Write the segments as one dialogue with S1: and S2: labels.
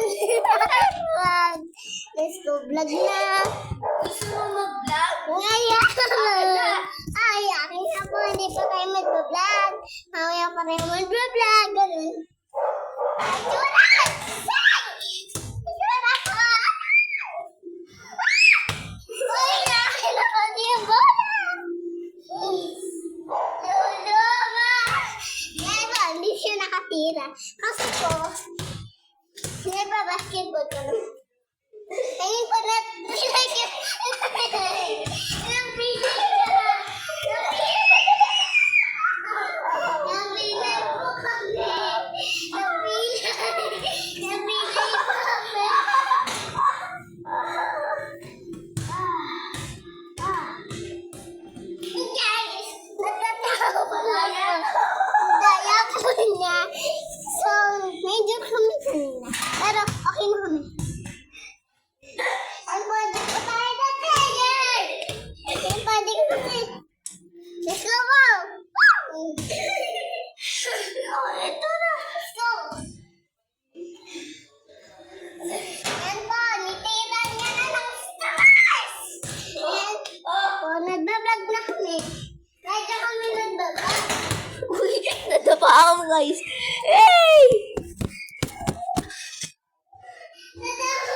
S1: Vlog. Let's go vlog na.
S2: Gusto mo mag-vlog?
S1: Ngayon. Ay, akin na po. Hindi pa tayo mag-vlog. Mamaya pa tayo mag-vlog. Ganun. Ayunan! Ayunan ako! Uy, akin na po yung bola. Lolo, ma. Yan po, hindi siya nakatira. Kasi po, basketball ko lang. Ngayon ko na, so, medyo kami kanina. Pero, okay na kami. Ang pwede ko tayo na tayo! Ang pwede ko tayo. Let's go, wow! Oh, ito na. Let's go. Yan po, nitiran niya na ng stars! Yan. Oh, nagbablog na kami. Radyo kami nagbablog.
S2: Uy, nadapa ako guys. Hey!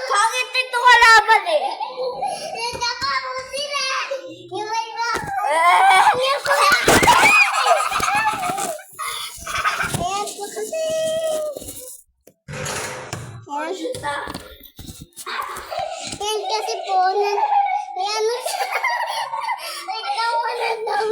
S2: Bakit ito kalaban eh?
S1: Nadapa mo sila. Yung may bako.
S2: Eh!
S1: Ayan po kasi.
S2: Oh, shoot ah.
S1: Ayan kasi po. Ayan mo siya. Ikaw na daw.